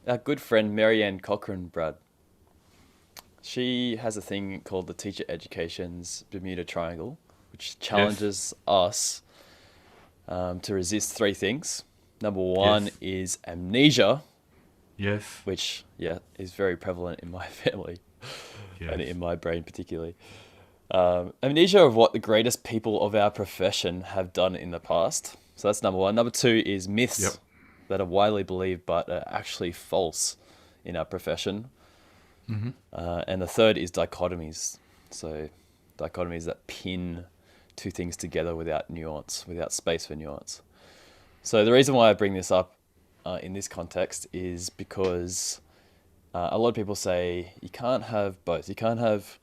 our good friend Marianne Cochran, Brad, she has a thing called the Teacher Education's Bermuda Triangle, which Yes, challenges us to resist three things. Number one yes, is amnesia, yes, which, yeah, is very prevalent in my family and yes. in my brain particularly. Amnesia of what the greatest people of our profession have done in the past. So that's number one. Number two is Yep. myths that are widely believed but are actually false in our profession. Mm-hmm. And the third is dichotomies. So dichotomies that pin two things together without nuance, without space for nuance. So the reason why I bring this up in this context is because a lot of people say you can't have both. You can't have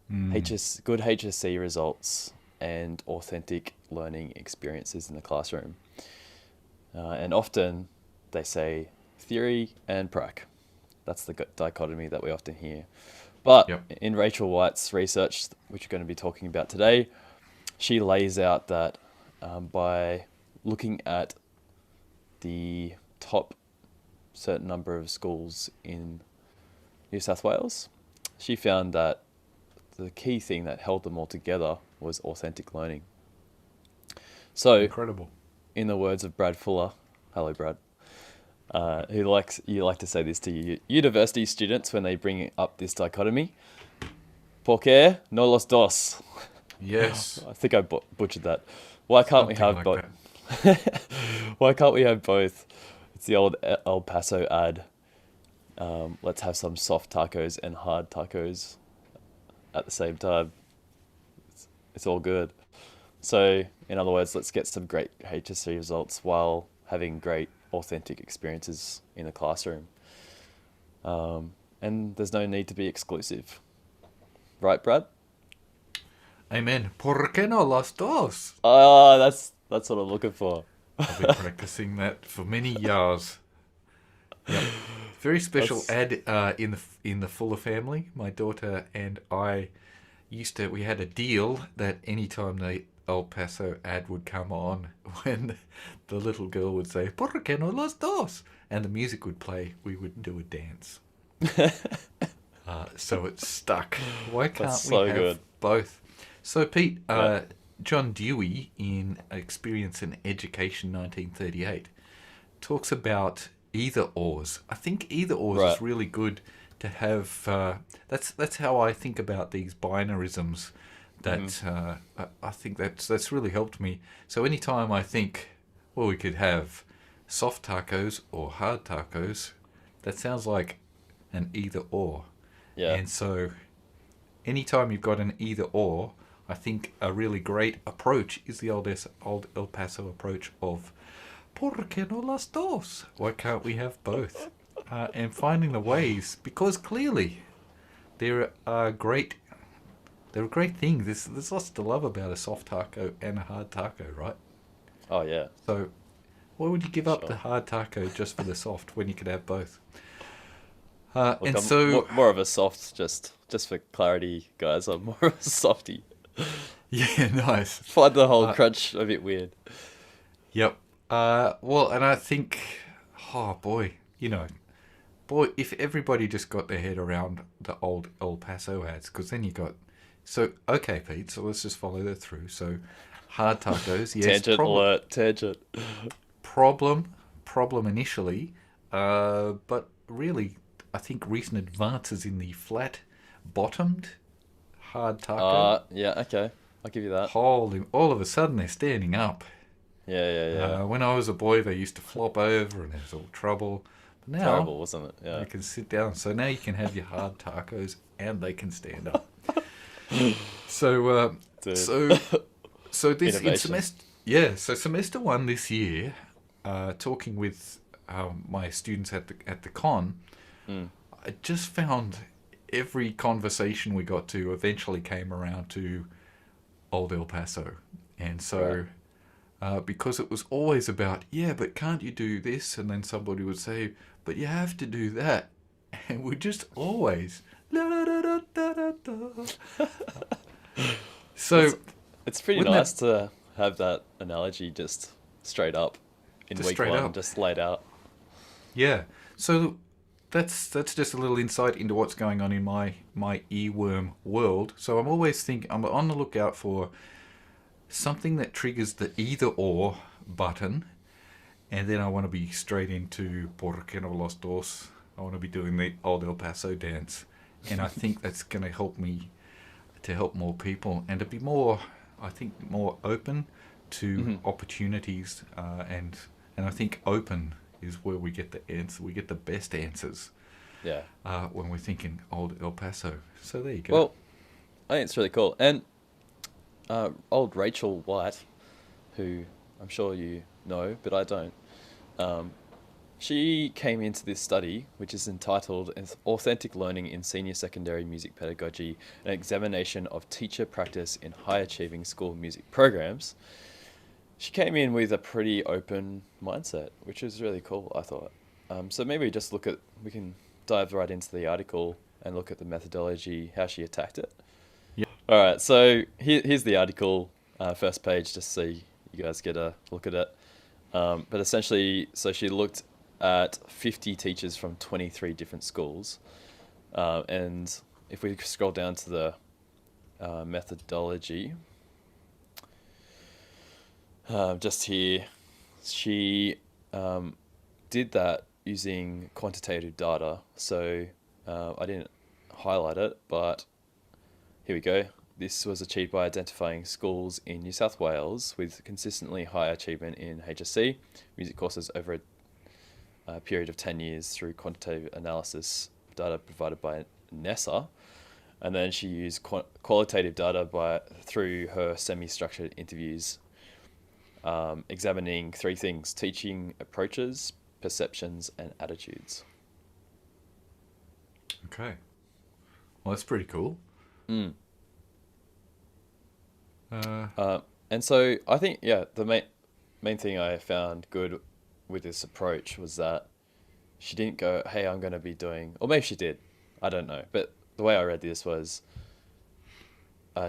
good HSC results and authentic learning experiences in the classroom. And often they say theory and prac. That's the dichotomy that we often hear. But Yep. in Rachel White's research, which we're going to be talking about today, she lays out that by looking at the top certain number of schools in New South Wales, she found that the key thing that held them all together was authentic learning. So, Incredible. in the words of Brad Fuller, hello Brad, who likes you like to say this to university students when they bring up this dichotomy. Porque no los dos. Yes. I think I butchered that. Why can't we Something have like both? that. Why can't we have both? It's the old El Paso ad. Let's have some soft tacos and hard tacos at the same time. It's all good. So, in other words, let's get some great HSC results while having great authentic experiences in the classroom. And there's no need to be exclusive. Right, Brad? Amen. ¿Por qué no los dos? Ah, that's what I'm looking for. I've been practicing that for many years. Yep. Very special That's ad in the Fuller family. My daughter and I we had a deal that anytime the El Paso ad would come on, when the little girl would say "Por qué no los dos?" and the music would play, we would do a dance. So it's stuck. Why that's can't we so have good. both? So Pete, Yeah. John Dewey in Experience in Education 1938 talks about either ors. I think either ors Right. is really good to have. That's how I think about these binarisms. Mm-hmm. That I think that's really helped me. So anytime I think, well, we could have soft tacos or hard tacos, that sounds like an either or. Yeah. And so anytime you've got an either or, I think a really great approach is the old El Paso approach of ¿Por qué no las dos? Why can't we have both? And finding the ways, because clearly there are great, there are great things. There's lots to love about a soft taco and a hard taco, right? Oh yeah. So why would you give up the Sure. hard taco just for the soft when you could have both? Look, And I'm so, more of a soft. Just for clarity, guys. I'm more of a softie. yeah, nice. Find the whole Uh, crunch a bit weird. yep. Well, and I think, oh boy, boy, if everybody just got their head around the old El Paso ads, because then you got, so okay, Pete. So let's just follow that through. So hard tacos, yes, Tangent alert. Tangent. problem, problem initially, but really, I think recent advances in the flat bottomed hard taco, Yeah. Okay. I'll give you that. holy, all of a sudden they're standing up. Yeah. Yeah. Yeah. When I was a boy, they used to flop over and there was all trouble. But now Terrible, wasn't it? they Yeah. can sit down. So now you can have your hard tacos and they can stand up. So, Dude. so, so this in Innovation. semester, yeah. So semester one this year, talking with my students at the con, Mm. I just found every conversation we got to eventually came around to old El Paso, and Right. so. Because it was always about, yeah, but can't you do this? And then somebody would say, but you have to do that. And we just always. La, da, da, da, da, da. So, It's it's pretty wouldn't that nice to have that analogy just straight up in just week straight one, up? just laid out. Yeah. So, that's just a little insight into what's going on in my earworm world. So I'm on the lookout for something that triggers the either or button, and then I want to be straight into Porque no los dos. I want to be doing the old El Paso dance, and I think that's going to help me to help more people and to be more, I think, more open to opportunities, and I think open is where we get the answer. We get the best answers. Yeah. When we're thinking old El Paso. So there you go. Well, I think it's really cool. And old Rachel White, who I'm sure you know, but I don't. She came into this study, which is entitled Authentic Learning in Senior Secondary Music Pedagogy, an examination of teacher practice in high achieving school music programs. She came in with a pretty open mindset, which was really cool, I thought. So maybe we can dive right into the article and look at the methodology, how she attacked it. Yeah. All right, so here's the article, first page, just so you guys get a look at it. But essentially, so she looked at 50 teachers from 23 different schools. And if we scroll down to the methodology, just here, she did that using quantitative data. So I didn't highlight it, but here we go. This was achieved by identifying schools in New South Wales with consistently high achievement in HSC music courses over a period of 10 years through quantitative analysis of data provided by NESA. And then she used qualitative data through her semi-structured interviews, examining three things: teaching approaches, perceptions, and attitudes. Okay. Well, that's pretty cool. And so I think, the main thing I found good with this approach was that she didn't go, hey, I'm going to be doing, or maybe she did, I don't know. But the way I read this was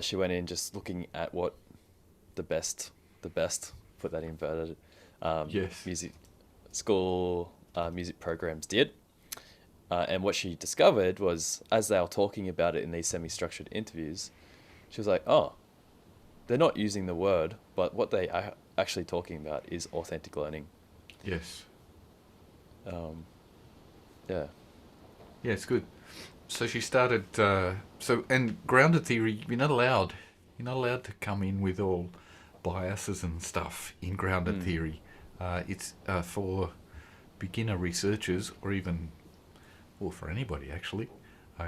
she went in just looking at what the best, put that inverted, Yes. music programs did. And what she discovered was, as they were talking about it in these semi-structured interviews, she was like, oh, they're not using the word, but what they are actually talking about is authentic learning. Yes. Yeah. Yeah, it's good. So she started. And grounded theory, you're not allowed. You're not allowed to come in with all biases and stuff in grounded theory. It's for beginner researchers, or even, well, for anybody actually.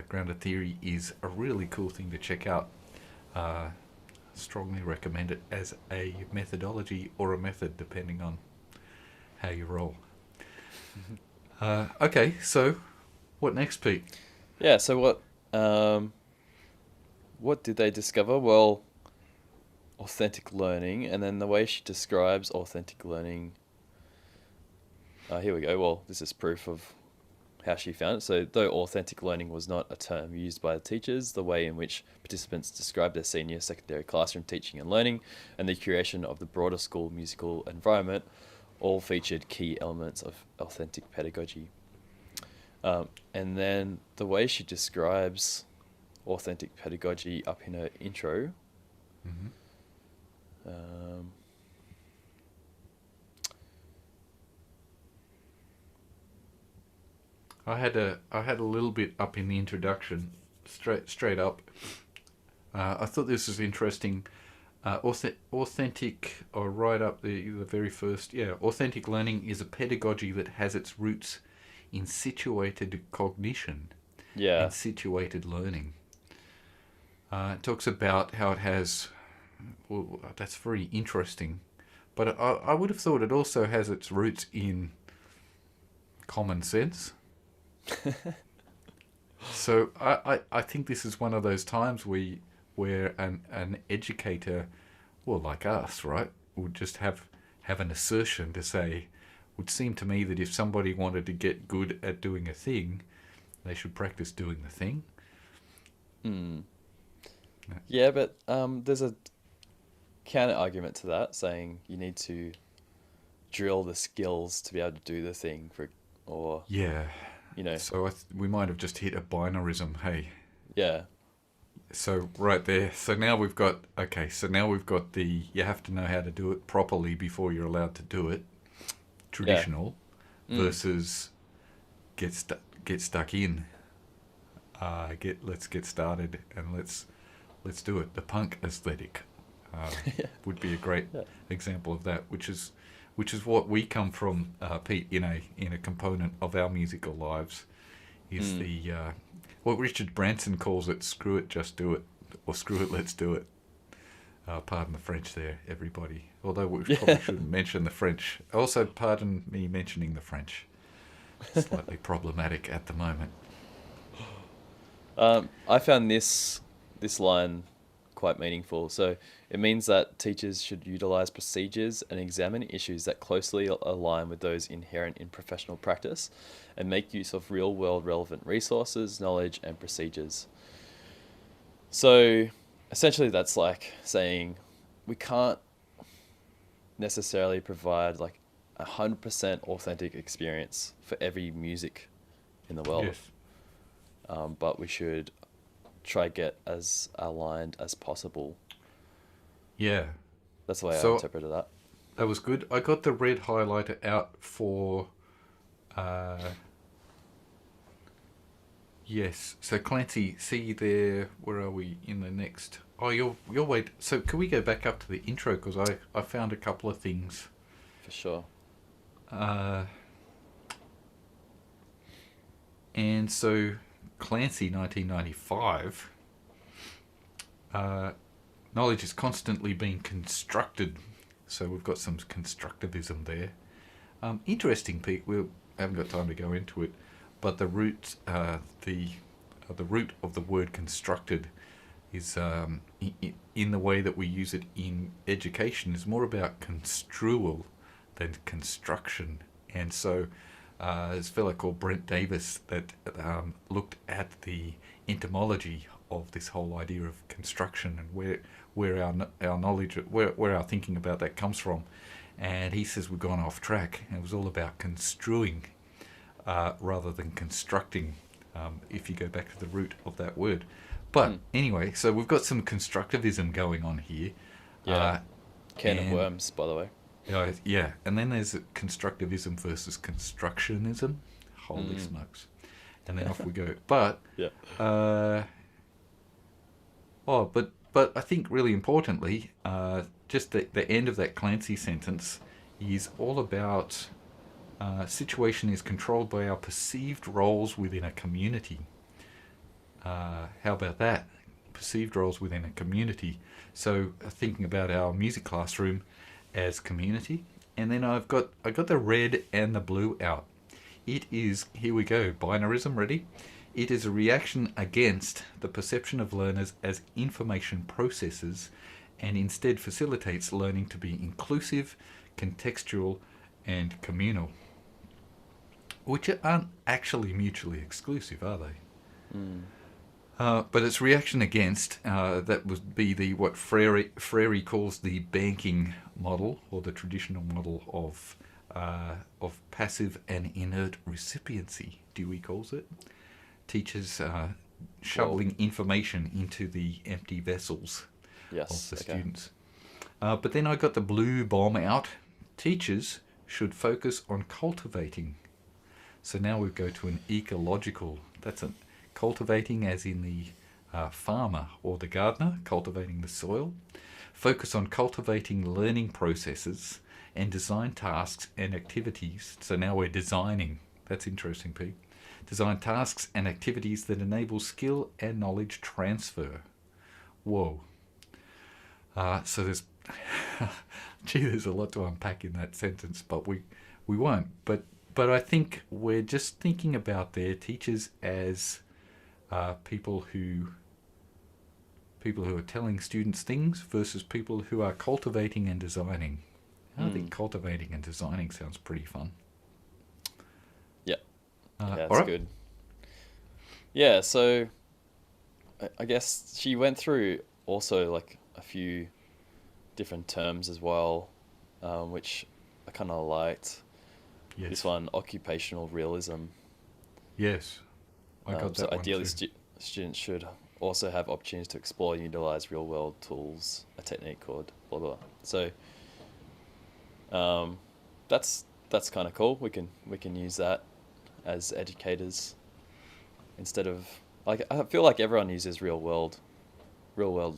Grounded theory is a really cool thing to check out. Strongly recommend it as a methodology or a method, depending on how you roll. Okay, so what next, Pete? Yeah. So what did they discover? Well, authentic learning, and then the way she describes authentic learning. Here we go. Well, this is proof of how she found it. So, though authentic learning was not a term used by the teachers, the way in which participants described their senior secondary classroom teaching and learning and the creation of the broader school musical environment all featured key elements of authentic pedagogy. And then the way she describes authentic pedagogy up in her intro. I had a little bit up in the introduction, straight up. I thought this was interesting. Authentic, or right up the very first, authentic learning is a pedagogy that has its roots in situated cognition and situated learning. It talks about how it has, well, that's very interesting, but I would have thought it also has its roots in common sense. So I think this is one of those times where an educator, well, like us, right, would just have an assertion to say, would seem to me that if somebody wanted to get good at doing a thing, they should practice doing the thing. Yeah, but there's a counter argument to that, saying you need to drill the skills to be able to do the thing, Yeah. you know, So we might have just hit a binarism. Hey, yeah, so right there. So now we've got the you have to know how to do it properly before you're allowed to do it. yeah, Traditional mm, versus get stuck in. Let's get started and let's do it. The punk aesthetic would be a great yeah, example of that, which is what we come from, Pete. In a component of our musical lives is mm, the what Richard Branson calls it: "Screw it, just do it," or "Screw it, let's do it." Pardon the French there, everybody. Although we yeah. probably shouldn't mention the French. Also, pardon me mentioning the French. Slightly problematic at the moment. I found this line quite meaningful. So it means that teachers should utilize procedures and examine issues that closely align with those inherent in professional practice, and make use of real world relevant resources, knowledge, and procedures. So essentially, that's like saying we can't necessarily provide like 100% authentic experience for every music in the world, Yes. but we should try get as aligned as possible. Yeah. That's the way I So interpreted that. that was good. I got the red highlighter out for uh, yes. So Clancy, see there. Where are we in the next? Oh, you're wait. So can we go back up to the intro because I found a couple of things. For sure. Uh, and so Clancy, 1995. Knowledge is constantly being constructed. So we've got some constructivism there. Interesting, Pete. We haven't got time to go into it, but the root of the word constructed is in the way that we use it in education is more about construal than construction. And so there's a fellow called Brent Davis that looked at the etymology of this whole idea of construction and where our knowledge, where our thinking about that comes from. And he says we've gone off track. It was all about construing rather than constructing, if you go back to the root of that word. But Mm. anyway, so we've got some constructivism going on here. Yeah. Uh, Can of and worms, by the way. yeah, and then there's constructivism versus constructionism. Holy Mm. smokes. And then off we go. But Yeah. uh, but I think really importantly, just the end of that Clancy sentence is all about situation is controlled by our perceived roles within a community. How about that? Perceived roles within a community. So thinking about our music classroom as community, and then I got the red and the blue out. It is, here we go, binarism, ready? It is a reaction against the perception of learners as information processors and instead facilitates learning to be inclusive, contextual, and communal. Which aren't actually mutually exclusive, are they? Mm. But its reaction against that would be the what Freire calls the banking model or the traditional model of passive and inert recipiency. Dewey calls it. Teachers Whoa. shoveling information into the empty vessels of Yes. the Okay. students. But then I got the blue bomb out. Teachers should focus on cultivating. So now we go to an ecological. That's a cultivating, as in the farmer or the gardener, cultivating the soil. Focus on cultivating learning processes and design tasks and activities. So now we're designing. That's interesting, Pete. Design tasks and activities that enable skill and knowledge transfer. Whoa. So there's, there's a lot to unpack in that sentence, but we won't. But I think we're just thinking about their teachers as people who are telling students things versus people who are cultivating and designing. I think Mm. cultivating and designing sounds pretty fun. Yeah. Yeah, All it's right. good. Yeah, so I guess she went through also like a few different terms as well, which I kind of liked. This Yes. one, occupational realism. Yes, I got So that one ideally, too. students should also have opportunities to explore and utilize real world tools, a technique called blah blah. So um, that's kind of cool. We can use that as educators instead of like I feel like everyone uses real world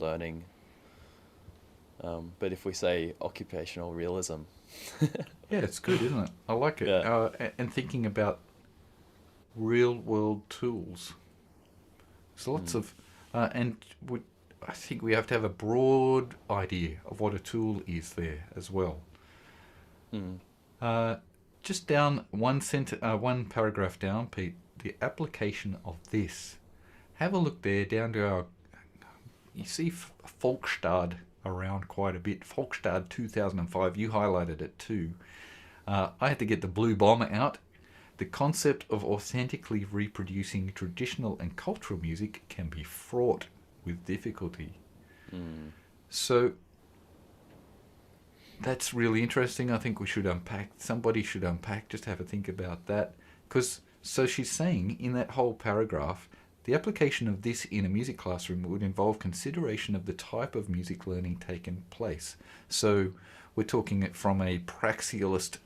learning. But if we say occupational realism, Yeah, it's good, isn't it? I like it. yeah, And thinking about real world tools. There's lots mm, of, and I think we have to have a broad idea of what a tool is there as well. mm, Uh, just down one paragraph down, Pete. The application of this. Have a look there down to our. You see Folkstad around quite a bit. Folkstad 2005. You highlighted it too. I had to get the blue bomb out. The concept of authentically reproducing traditional and cultural music can be fraught with difficulty. mm, So that's really interesting. I think we should unpack. Somebody should unpack. Just have a think about that. Because so she's saying in that whole paragraph, the application of this in a music classroom would involve consideration of the type of music learning taken place. So we're talking it from a praxialist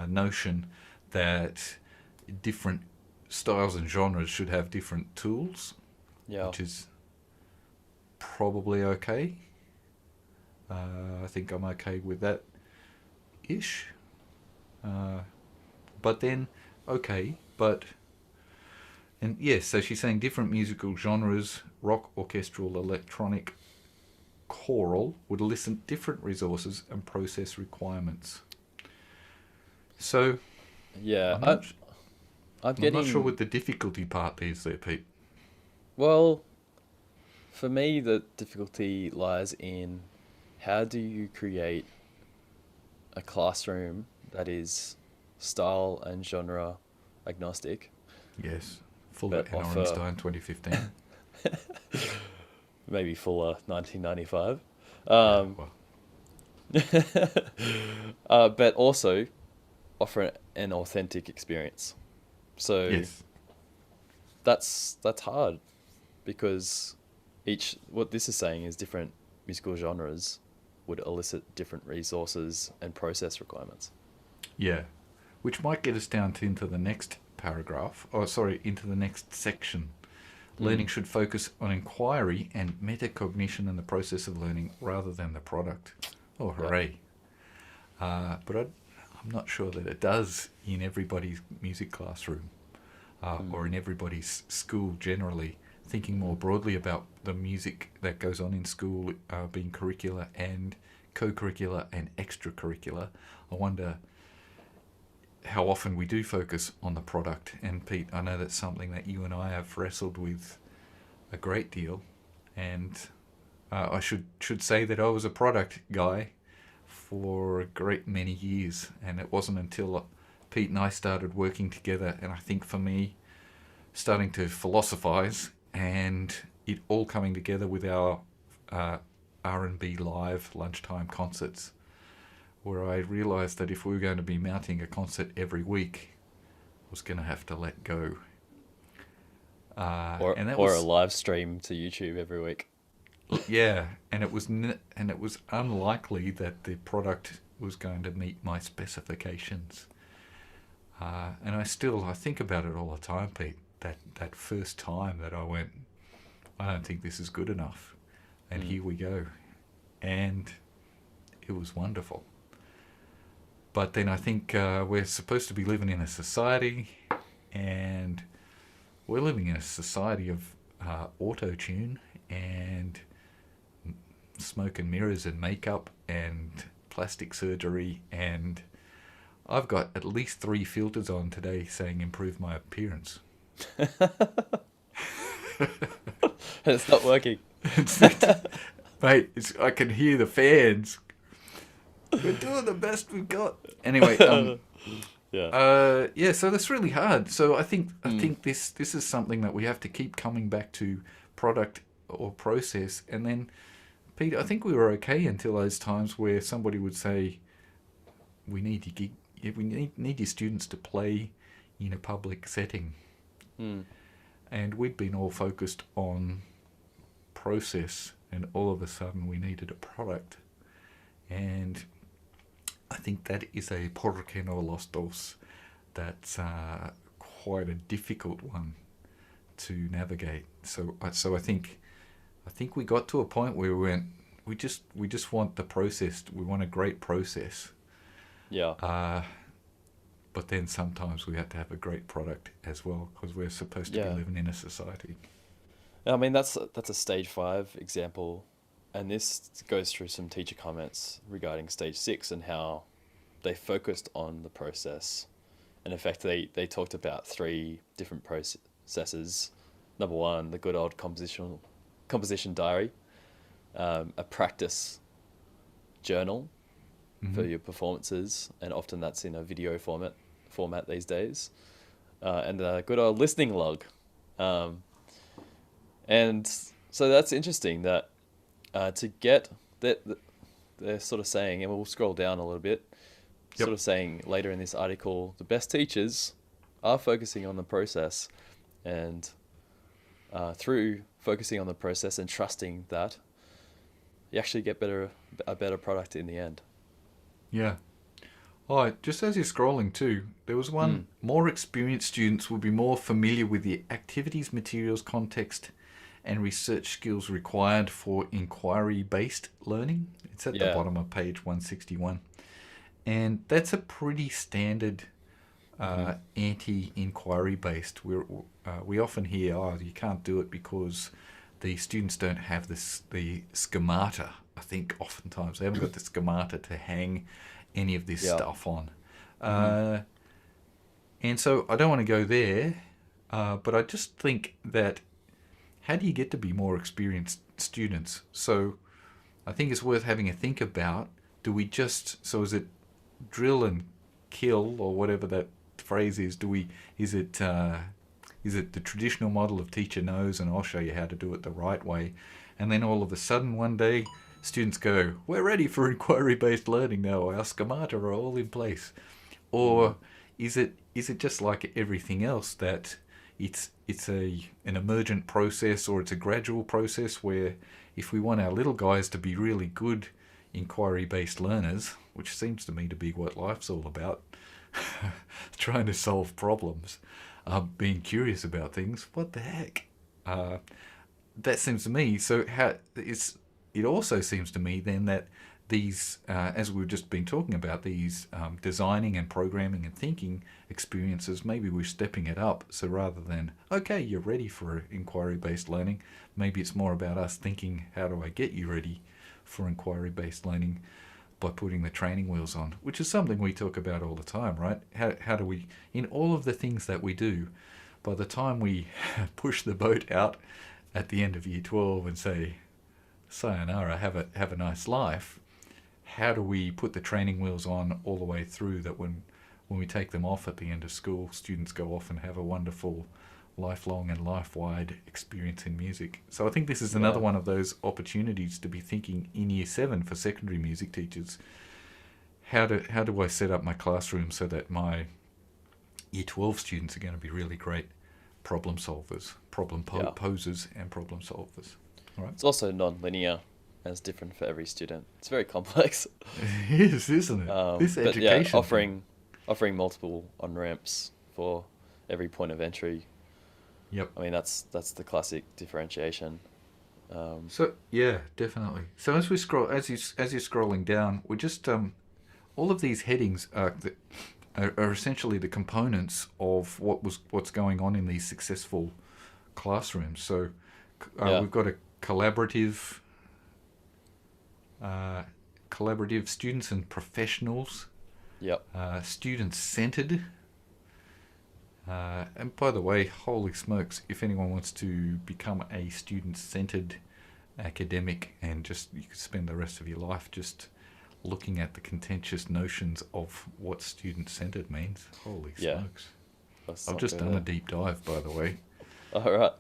notion that different styles and genres should have different tools, yeah, which is probably okay. I think I'm okay with that ish. But then, okay, but. And yes, so she's saying different musical genres, rock, orchestral, electronic, choral, would elicit different resources and process requirements. So yeah. I'm not, I'm I'm not sure getting what the difficulty part is there, Pete. well. For me, the difficulty lies in how do you create a classroom that is style and genre agnostic, Yes, Fuller but and offer Orenstein 2015. maybe fuller 1995, Yeah, um, well, but also offer an authentic experience. So yes, that's hard because each what this is saying is different musical genres would elicit different resources and process requirements. yeah. Which might get us down to into the next paragraph, or sorry, into the next section. Learning Mm. should focus on inquiry and metacognition in the process of learning rather than the product. Oh, Yeah. hooray. I'm not sure that it does in everybody's music classroom or Mm. in everybody's school generally. Thinking more Mm. broadly about the music that goes on in school being curricular and co-curricular and extracurricular. I wonder how often we do focus on the product. And Pete, I know that's something that you and I have wrestled with a great deal. And I should say that I was a product guy for a great many years, and it wasn't until Pete and I started working together, and I think for me, starting to philosophize and it all coming together with our R&B live lunchtime concerts, where I realized that if we were going to be mounting a concert every week, I was going to have to let go. And that Or a was, live stream to YouTube every week. yeah, and it was unlikely that the product was going to meet my specifications. And I think about it all the time, Pete. That first time that I went, I don't think this is good enough, and Mm. here we go, and it was wonderful. But then I think we're supposed to be living in a society, and we're living in a society of auto-tune and smoke and mirrors and makeup and plastic surgery, and I've got at least 3 filters on today saying improve my appearance. It's not working. Mate, I can hear the fans. We're doing the best we've got. Anyway, Yeah. yeah, so that's really hard. So I Mm. think this is something that we have to keep coming back to, product or process. And then, Pete, I think we were okay until those times where somebody would say, we need your students to play in a public setting. Mm. And we'd been all focused on process, and all of a sudden we needed a product. And I think that is a Porque no los dos that's quite a difficult one to navigate. So I think we got to a point where we went, we just want the process. We want a great process. Yeah. But then sometimes we have to have a great product as well, because we're supposed to be Yeah. living in a society. I mean, that's a stage 5 example, and this goes through some teacher comments regarding stage 6 and how they focused on the process. And in fact, they talked about 3 different processes. Number 1, the good old composition diary, a practice journal for your performances, and often that's in a video format these days, and a good old listening log. And so that's interesting that to get that, they're sort of saying, and we'll scroll down a little bit, sort of saying later in this article, the best teachers are focusing on the process, and through focusing on the process and trusting that, you actually get a better product in the end. Yeah. Oh, just as you're scrolling too, there was one, more experienced students will be more familiar with the activities, materials, context, and research skills required for inquiry-based learning. It's at the bottom of page 161. And that's a pretty standard anti-inquiry based. We often hear, you can't do it because the students don't have the schemata. I think oftentimes they haven't got the schemata to hang any of this stuff on. And so I don't want to go there, but I just think that how do you get to be more experienced students? So I think it's worth having a think about, is it drill and kill, or whatever that phrase is? Is it the traditional model of teacher knows and I'll show you how to do it the right way, and then all of a sudden one day students go, we're ready for inquiry-based learning now, our schemata are all in place? Or is it just like everything else, that it's an emergent process, or it's a gradual process where if we want our little guys to be really good inquiry-based learners, which seems to me to be what life's all about, trying to solve problems, being curious about things, what the heck? That seems to me, it also seems to me then that these, as we've just been talking about, these designing and programming and thinking experiences, maybe we're stepping it up. So rather than, okay, you're ready for inquiry-based learning, maybe it's more about us thinking, how do I get you ready for inquiry-based learning by putting the training wheels on, which is something we talk about all the time, right? How do we, in all of the things that we do, by the time we push the boat out at the end of year 12 and say, sayonara, have a nice life, how do we put the training wheels on all the way through, that when we take them off at the end of school, students go off and have a wonderful lifelong and life-wide experience in music? So I think this is another one of those opportunities to be thinking in year 7 for secondary music teachers. How do I set up my classroom so that my year 12 students are going to be really great problem solvers, posers and problem solvers? All right. It's also non-linear, and it's different for every student. It's very complex. It is, isn't it? This education, offering multiple on-ramps for every point of entry. Yep. I mean, that's the classic differentiation. So yeah, definitely. So as we scroll, as you're scrolling down, we're just all of these headings are essentially the components of what's going on in these successful classrooms. So we've got a collaborative students and professionals. Yep. Student-centered. And by the way, holy smokes, if anyone wants to become a student-centered academic, and you could spend the rest of your life just looking at the contentious notions of what student-centered means, holy smokes. I've just done a deep dive, by the way. All right.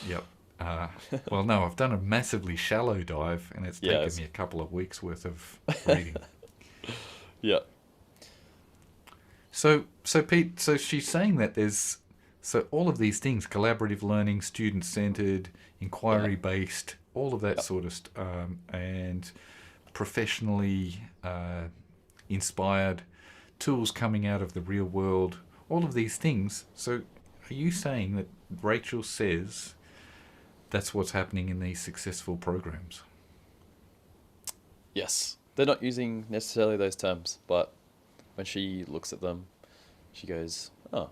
Yep. Well, no, I've done a massively shallow dive, and it's taken me a couple of weeks worth of reading. Yeah. So Pete, she's saying that there's So all of these things, collaborative learning, student-centered, Yeah. inquiry-based, all of that Yep. sort of and professionally inspired tools coming out of the real world, all of these things. So are you saying that Rachel says that's what's happening in these successful programs? Yes. They're not using necessarily those terms, but when she looks at them, she goes, "Oh,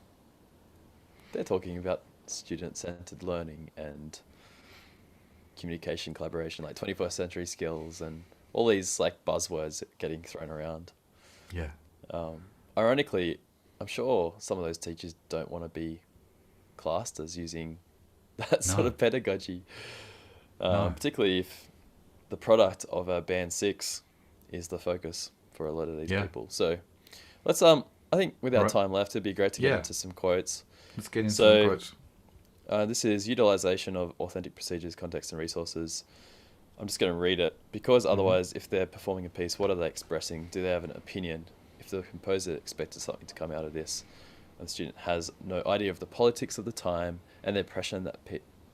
they're talking about student-centered learning and communication, collaboration, like 21st century skills, and all these like buzzwords getting thrown around." Yeah. Ironically, I'm sure some of those teachers don't want to be classed as using that sort No. of pedagogy, No. particularly if the product of a band six is the focus for a lot of these Yeah. people. So let's I think with All our right. time left, it'd be great to get Yeah. into some quotes. Let's get into some So quotes. this is utilization of authentic procedures, context, and resources. I'm just going to read it because Hmm. otherwise, if they're performing a piece, what are they expressing? Do they have an opinion? If the composer expected something to come out of this, and the student has no idea of the politics of the time and the oppression that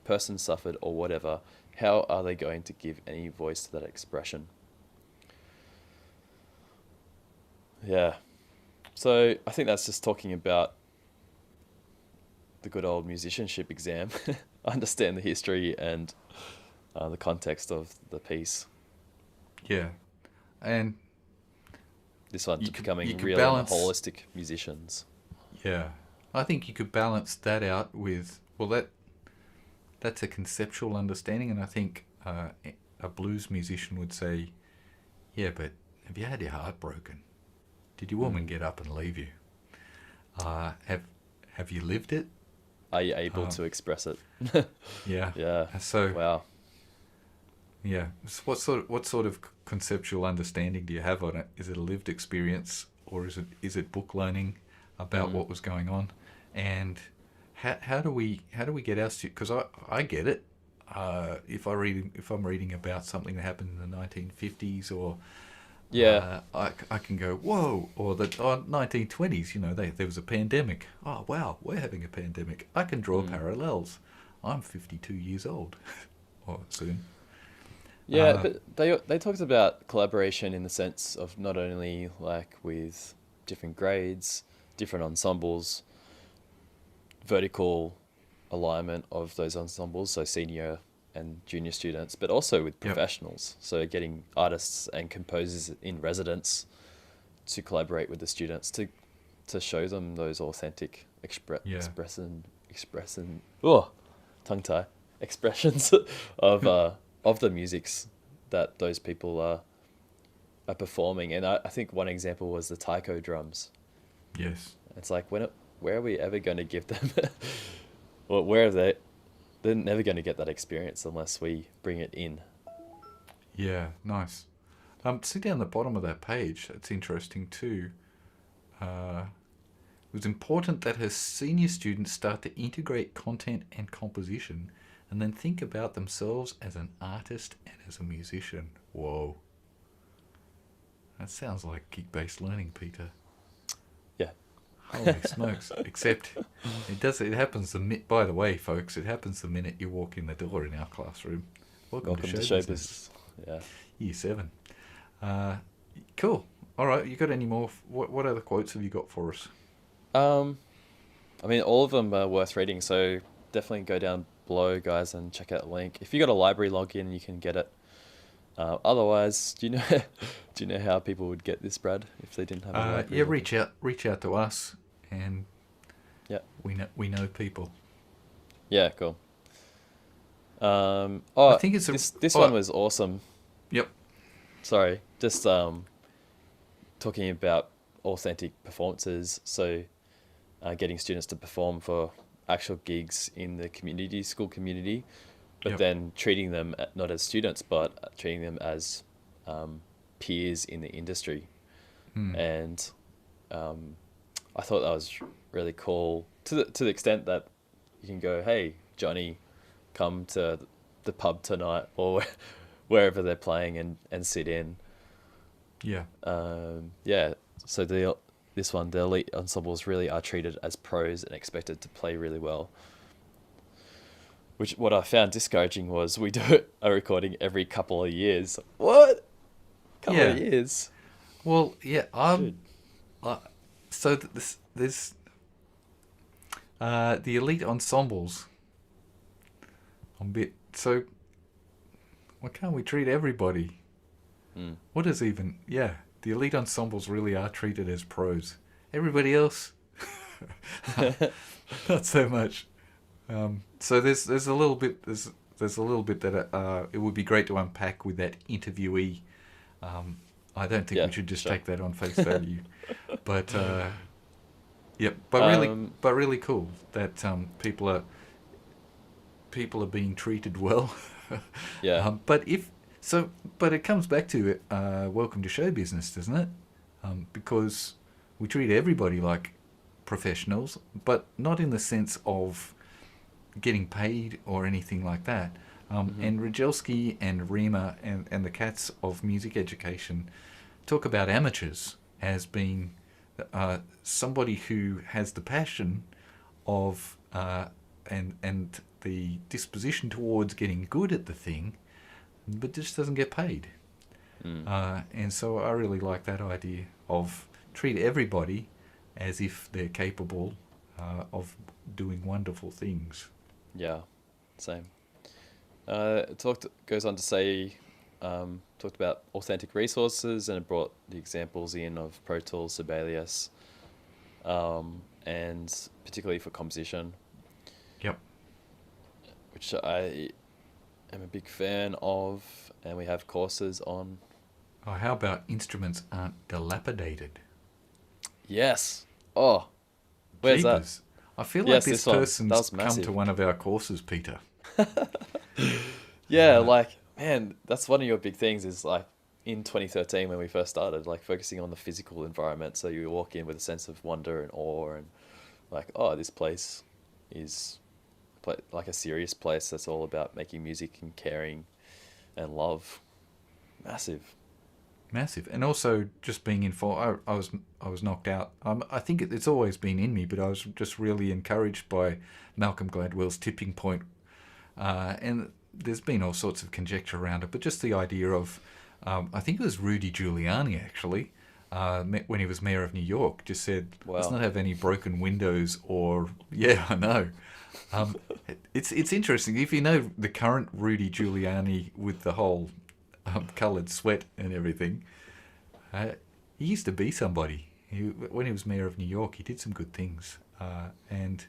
person suffered or whatever, how are they going to give any voice to that expression? Yeah. So I think that's just talking about the good old musicianship exam. Understand the history and the context of the piece. Yeah. And This one you to could becoming real and balance. holistic musicians. Yeah. I think you could balance that out with, well, that's a conceptual understanding, and I think a blues musician would say, yeah, but have you had your heart broken? Did your woman Mm. get up and leave you? Have you lived it? Are you able Um, to express it? yeah. Yeah. So Wow. yeah, so what sort of conceptual understanding do you have on it? Is it a lived experience, or is it book learning about Mm. what was going on? And how do we get our students? Because I get it. If I'm reading about something that happened in the 1950s, or Yeah. I can go whoa, or the 1920s. There was a pandemic. Oh wow, we're having a pandemic. I can draw Mm. parallels. I'm 52 years old, or soon. Yeah, Uh, but they talked about collaboration in the sense of not only like with different grades, different ensembles, vertical alignment of those ensembles, so senior and junior students, but also with yep. professionals. So getting artists and composers in residence to collaborate with the students to show them those authentic Yeah. expressing tongue tie expressions of the musics that those people are performing. And I think one example was the taiko drums. Yes. It's like where are we ever going to give them well, where are they're never going to get that experience unless we bring it in. Yeah. Nice. See down the bottom of that page. That's interesting too. It was important that her senior students start to integrate content and composition, and then think about themselves as an artist and as a musician. Whoa. That sounds like gig-based learning, Peter. Yeah. Holy smokes! Except it does. It happens by the way, folks. It happens the minute you walk in the door in our classroom. Welcome to Welcome to show show business. business. Yeah. Year 7. Uh, cool. All right. You got any more? What other quotes have you got for us? um I mean, all of them are worth reading, so definitely go down below, guys, and check out the link. If you got a library login, you can get it. Otherwise, do you know do you know how people would get this, Brad, if they didn't have a library Yeah. login? Reach out to us, and Yeah. we know people. Yeah, cool. I Oh, think it's a. this one Oh, was awesome. yep. Sorry, just talking about authentic performances. So, getting students to perform for actual gigs in the community, school community, but Yep. then treating them not as students, but treating them as peers in the industry. Hmm. And um, I thought that was really cool to the extent that you can go, hey, Johnny, come to the pub tonight or wherever they're playing and sit in. Yeah. Yeah, so this one, the elite ensembles really are treated as pros and expected to play really well. Which, what I found discouraging was we do a recording every couple of years. What? Couple of years? Well, yeah, Dude. so there's the elite ensembles. I'm a bit so. Why can't we treat everybody? What is even? Yeah, the elite ensembles really are treated as pros. Everybody else, not so much. So there's a little bit there's a little bit that it would be great to unpack with that interviewee. I don't think we should just take that on face value, but but really cool that people are being treated well. Yeah. But it comes back to welcome to show business, doesn't it? Because we treat everybody like professionals, but not in the sense of getting paid or anything like that. And Rajelski and Rima and the cats of music education talk about amateurs as being somebody who has the passion of and the disposition towards getting good at the thing, but just doesn't get paid. And so I really like that idea of treat everybody as if they're capable of doing wonderful things. Yeah, same. It goes on to say, talked about authentic resources, and it brought the examples in of Pro Tools, Sibelius, and particularly for composition. Yep. Which I am a big fan of, and we have courses on. Oh, how about instruments aren't dilapidated? Yes. Oh, where's Jeepers. that? I feel like this person's come massive. to one of our courses, Peter. Yeah, like, man, that's one of your big things is like in 2013 when we first started, like focusing on the physical environment. So you walk in with a sense of wonder and awe and like, oh, this place is like a serious place that's all about making music and caring and love. Massive. And also just being informed. I was knocked out. I think it's always been in me, but I was just really encouraged by Malcolm Gladwell's tipping point. And there's been all sorts of conjecture around it, but just the idea of, I think it was Rudy Giuliani actually, when he was mayor of New York, just said, let's not have any broken windows or, yeah, I know. It's interesting. If you know the current Rudy Giuliani with the whole coloured sweat and everything, he used to be somebody. When he was mayor of New York, he did some good things. And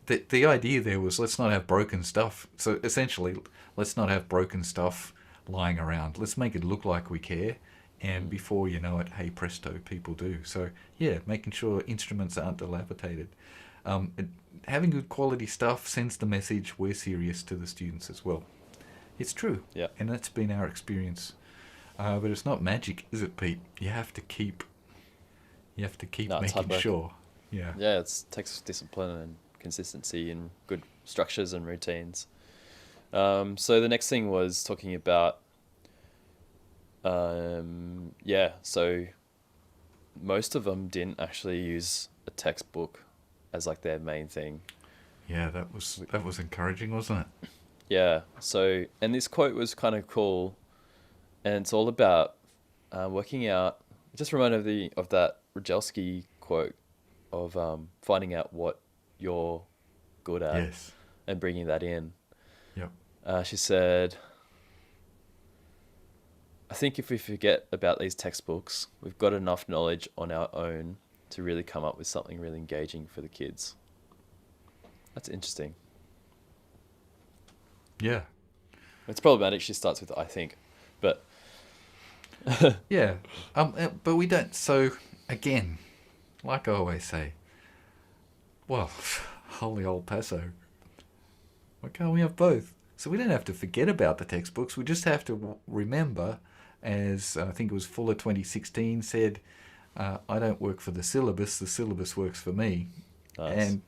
the idea there was, let's not have broken stuff. So essentially, let's not have broken stuff lying around. Let's make it look like we care. And before you know it, hey presto, people do. So yeah, making sure instruments aren't dilapidated. Having good quality stuff sends the message we're serious to the students as well. It's true. Yeah. And that's been our experience. But it's not magic, is it, Pete? You have to keep making sure. Yeah. Yeah, it takes discipline and consistency and good structures and routines. So the next thing was talking about, so most of them didn't actually use a textbook as like their main thing. Yeah, that was encouraging, wasn't it? Yeah. So, and this quote was kind of cool, and it's all about working out. It just reminded me of that Rajelski quote of finding out what you're good at, Yes, and bringing that in. Yep. She said, I think if we forget about these textbooks, we've got enough knowledge on our own to really come up with something really engaging for the kids. That's interesting. Yeah. It's problematic she starts with I think, but Yeah. But we don't. So again, like I always say, well, holy old Paso. Why can't we have both? So we don't have to forget about the textbooks. We just have to remember, as I think it was Fuller 2016 said, I don't work for the syllabus works for me. Nice. And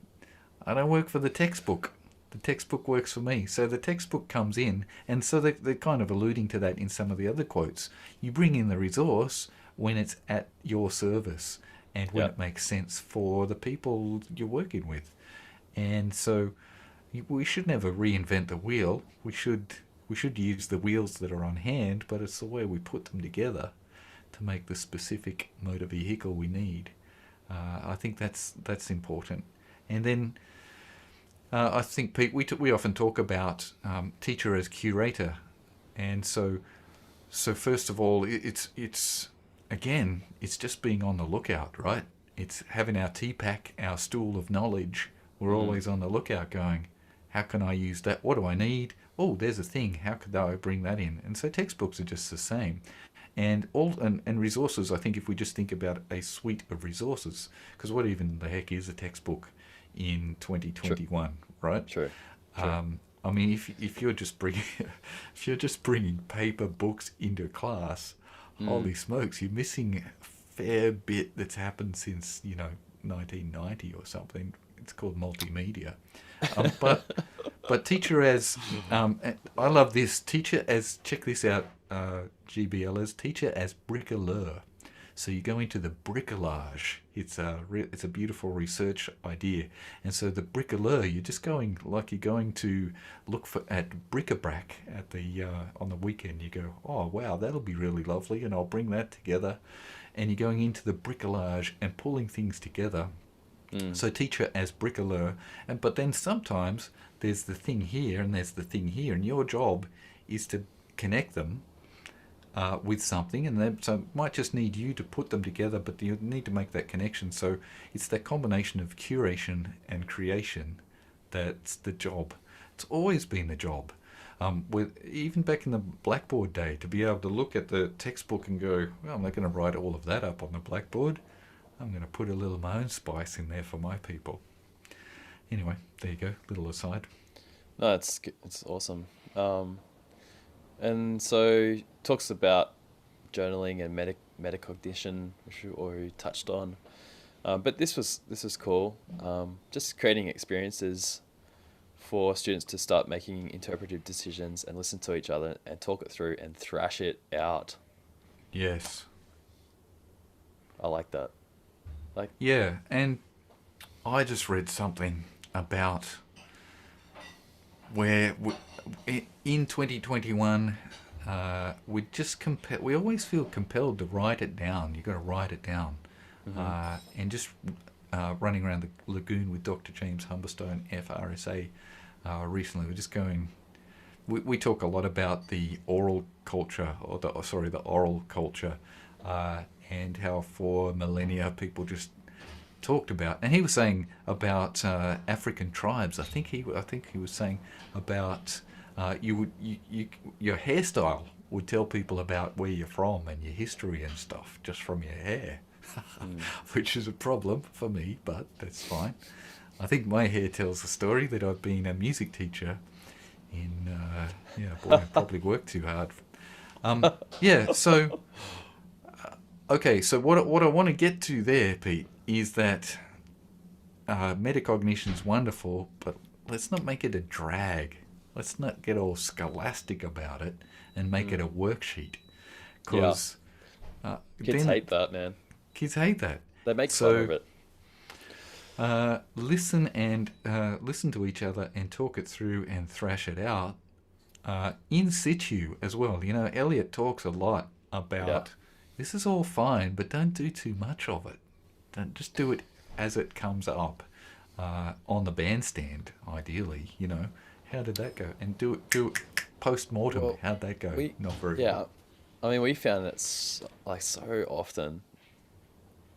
I don't work for the textbook. The textbook works for me. So the textbook comes in, and so they're kind of alluding to that in some of the other quotes. You bring in the resource when it's at your service. and when it makes sense for the people you're working with. And so we should never reinvent the wheel. We should use the wheels that are on hand, but it's the way we put them together to make the specific motor vehicle we need. I think that's important. And then I think, Pete, we often talk about teacher as curator, and so first of all, it's again, it's just being on the lookout, right? It's having our TPAC, our stool of knowledge. We're always on the lookout, going, how can I use that? What do I need? Oh, there's a thing. How could I bring that in? And so textbooks are just the same. And resources, I think if we just think about a suite of resources, because what even the heck is a textbook in 2021, right? True. I mean, if you're just bringing paper books into class, holy smokes, you're missing a fair bit that's happened since 1990 or something. It's called multimedia. But teacher as I love this, teacher as, check this out, GBLers, teacher as bricoleur. So you go into the bricolage. It's a beautiful research idea. And so the bricoleur, you're just going like you're going to look at bric-a-brac at the on the weekend. You go, oh wow, that'll be really lovely, and I'll bring that together. And you're going into the bricolage and pulling things together. So teacher as bricoleur, but then sometimes there's the thing here and there's the thing here, and your job is to connect them with something, and so it might just need you to put them together, but you need to make that connection. So it's that combination of curation and creation that's the job. It's always been the job. Even back in the blackboard day, to be able to look at the textbook and go, well, I'm not going to write all of that up on the blackboard. I'm going to put a little of my own spice in there for my people. Anyway, there you go, little aside. No, it's awesome. And so talks about journaling and metacognition, which we already touched on. But this was cool. Just creating experiences for students to start making interpretive decisions and listen to each other and talk it through and thrash it out. Yes. I like that. Yeah, and I just read something about where in 2021 we always feel compelled to write it down. You've got to write it down. And just running around the lagoon with Dr. James Humberstone, FRSA, recently, we're just going. We talk a lot about the oral culture, the oral culture, and how for millennia people just talked about. And he was saying about African tribes. I think he was saying about your hairstyle would tell people about where you're from and your history and stuff just from your hair, which is a problem for me, but that's fine. I think my hair tells the story that I've been a music teacher in, boy, I probably worked too hard. So, okay, so what I want to get to there, Pete, is that metacognition's wonderful, but let's not make it a drag. Let's not get all scholastic about it and make it a worksheet. Because kids hate that, man. Kids hate that. They make fun of it. Listen to each other and talk it through and thrash it out in situ as well. Elliot talks a lot about this is all fine, but don't do too much of it. Don't just do it as it comes up on the bandstand, ideally. How did that go? And do it post-mortem. Well, how'd that go? Not very Yeah, well. I mean, we found that so often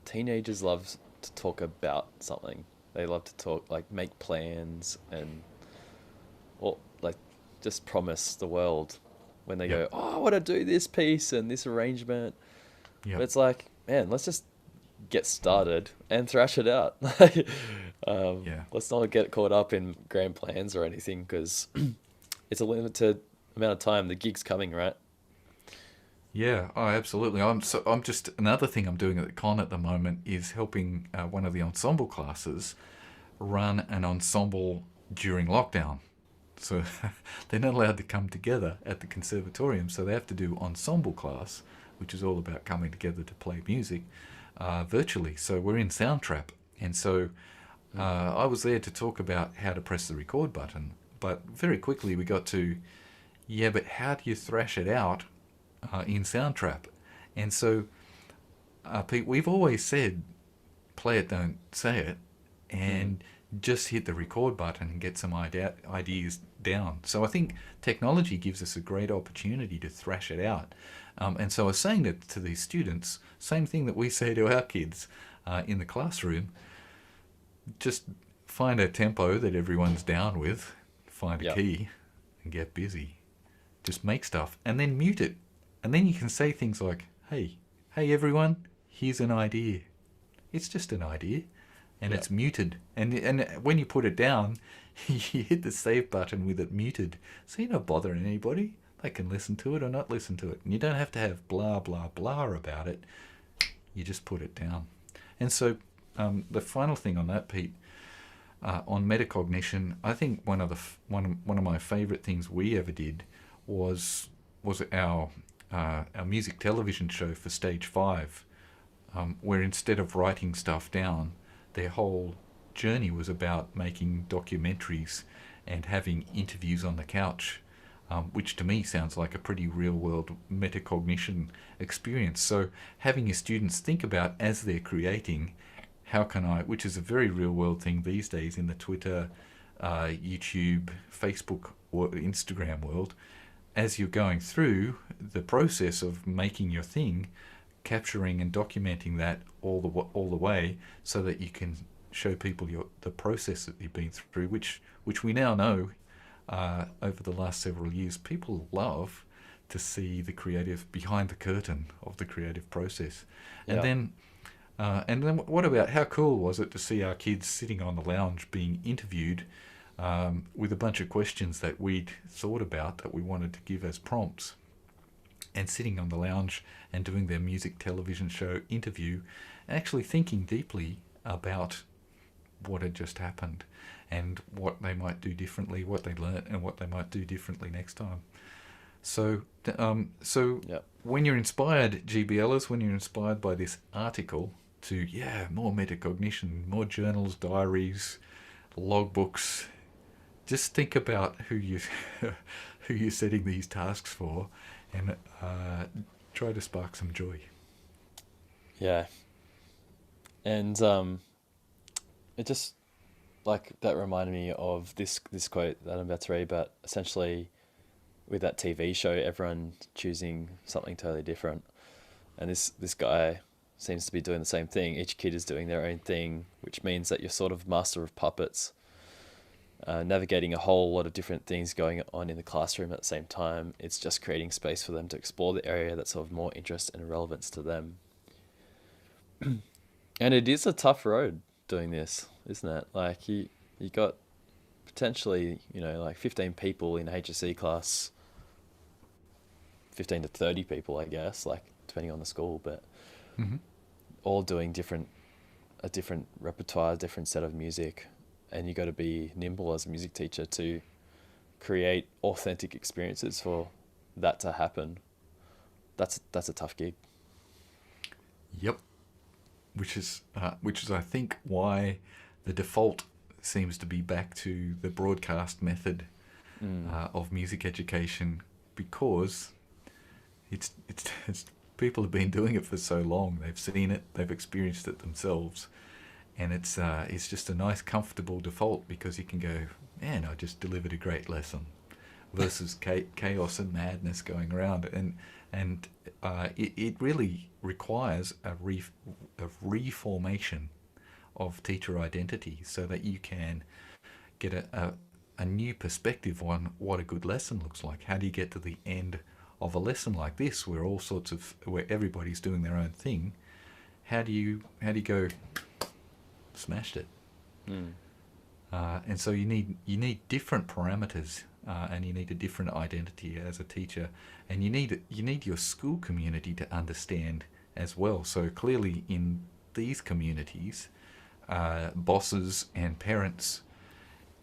teenagers love to talk about something. They love to talk, make plans or just promise the world when they go, oh, I want to do this piece and this arrangement. But it's like, man, let's just get started and thrash it out. Let's not get caught up in grand plans or anything, because it's a limited amount of time. The gig's coming, right? Yeah, oh, absolutely. I'm just, another thing I'm doing at the con at the moment is helping one of the ensemble classes run an ensemble during lockdown. So they're not allowed to come together at the conservatorium, so they have to do ensemble class, which is all about coming together to play music. virtually. So we're in Soundtrap, and so I was there to talk about how to press the record button. But very quickly we got to, yeah, but how do you thrash it out in Soundtrap? And so, Pete, we've always said, play it, don't say it, and just hit the record button and get some ideas down. So I think technology gives us a great opportunity to thrash it out. And so I was saying that to these students, same thing that we say to our kids in the classroom, just find a tempo that everyone's down with, find a Yep. key, and get busy. Just make stuff, and then mute it. And then you can say things like, hey everyone, here's an idea. It's just an idea, and Yep. it's muted. And when you put it down, you hit the save button with it muted. So you're not bothering anybody. They can listen to it or not listen to it. And you don't have to have blah, blah, blah about it. You just put it down. And so the final thing on that, Pete, on metacognition, I think one of my favourite things we ever did was our music television show for Stage 5, where instead of writing stuff down, their whole journey was about making documentaries and having interviews on the couch, which to me sounds like a pretty real-world metacognition experience. So having your students think about, as they're creating, how can I, which is a very real-world thing these days in the Twitter, YouTube, Facebook, or Instagram world, as you're going through the process of making your thing, capturing and documenting that all the way, so that you can show people the process that you've been through, which we now know over the last several years, people love to see the creative behind the curtain of the creative process. Yeah. And then what about, how cool was it to see our kids sitting on the lounge being interviewed with a bunch of questions that we'd thought about that we wanted to give as prompts, and sitting on the lounge and doing their music television show interview, and actually thinking deeply about what had just happened and what they might do differently, what they learnt, and what they might do differently next time. So, Yep. when you're inspired, GBLers, when you're inspired by this article to, more metacognition, more journals, diaries, logbooks, just think about who you're setting these tasks for, and try to spark some joy. Yeah. And it just, like, that reminded me of this quote that I'm about to read, but essentially with that TV show, everyone choosing something totally different. And this guy seems to be doing the same thing. Each kid is doing their own thing, which means that you're sort of master of puppets, navigating a whole lot of different things going on in the classroom at the same time. It's just creating space for them to explore the area that's of more interest and relevance to them. And it is a tough road doing this, isn't it? Like, you got potentially, like 15 people in HSC class, 15 to 30 people, I guess, like, depending on the school, but Mm-hmm. all doing a different repertoire, different set of music. And you got to be nimble as a music teacher to create authentic experiences for that to happen. That's a tough gig. Yep. Which is I think why the default seems to be back to the broadcast method of music education, because it's people have been doing it for so long. They've seen it, they've experienced it themselves, and it's just a nice, comfortable default, because you can go, man, I just delivered a great lesson, versus chaos and madness going around, and it really requires a reformation of teacher identity, so that you can get a new perspective on what a good lesson looks like. How do you get to the end of a lesson like this, where where everybody's doing their own thing? How do you go, smashed it? And so you need different parameters, and you need a different identity as a teacher, and you need your school community to understand as well. So clearly in these communities, bosses and parents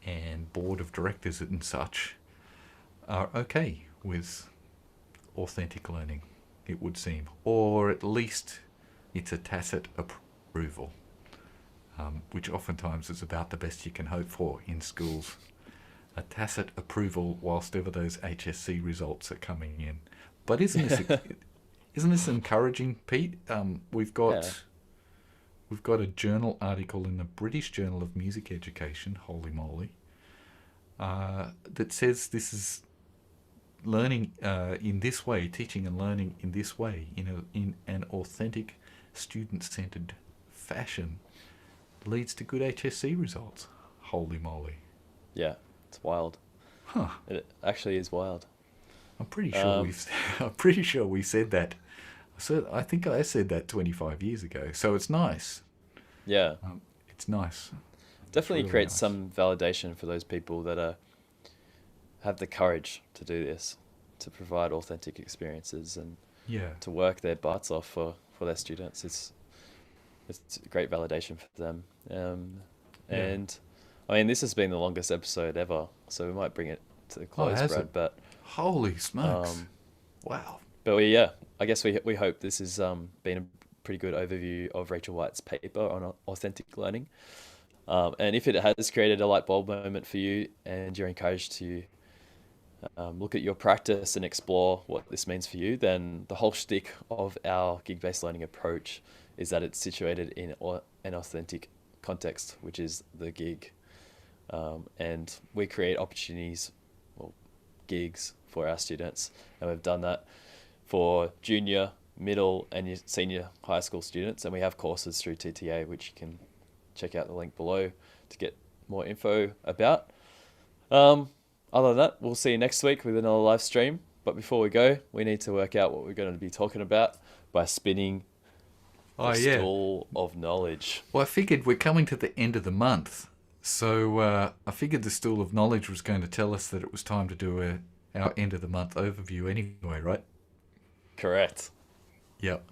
and board of directors and such are okay with authentic learning, it would seem, or at least It's a tacit approval, which oftentimes is about the best you can hope for in schools. A tacit approval whilst ever those HSC results are coming in. But isn't this encouraging, Pete? We've got a journal article in the British Journal of Music Education, holy moly, that says this is learning in this way, teaching and learning in this way, in an authentic, student-centered fashion, leads to good HSC results. Holy moly! Yeah, it's wild. Huh? It actually is wild. I'm pretty sure we said that. I think I said that 25 years ago. So it's nice. Yeah, it's nice. definitely really creates nice. some validation for those people that have the courage to do this, to provide authentic experiences and Yeah. to work their butts off for their students. It's a great validation for them. And I mean, this has been the longest episode ever, so we might bring it to the close, has Brad. it? But Holy smokes! Wow. I guess we hope this has been a pretty good overview of Rachel White's paper on authentic learning. And if it has created a light bulb moment for you and you're encouraged to look at your practice and explore what this means for you, then the whole shtick of our gig-based learning approach is that it's situated in an authentic context, which is the gig. And we create opportunities, gigs for our students, and we've done that for junior, middle, and senior high school students, and we have courses through TTA, which you can check out the link below to get more info about. Other than that, we'll see you next week with another live stream. But before we go, we need to work out what we're going to be talking about by spinning the stool of knowledge. Well, I figured we're coming to the end of the month, so I figured the stool of knowledge was going to tell us that it was time to do our end of the month overview anyway, right? Correct. Yep.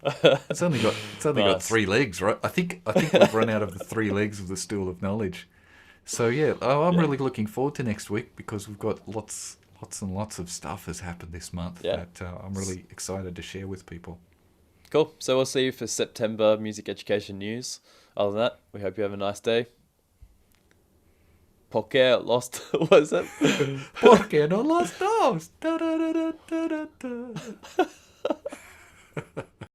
It's only got Nice. 3 legs, right? I think we've run out of the 3 legs of the stool of knowledge. So yeah, I'm really looking forward to next week because we've got lots and lots of stuff has happened this month that I'm really excited to share with people. Cool. So we'll see you for September music education news. Other than that, we hope you have a nice day. Porque lost. What is it? Porque no los dos. Da, da, da, da, da, da.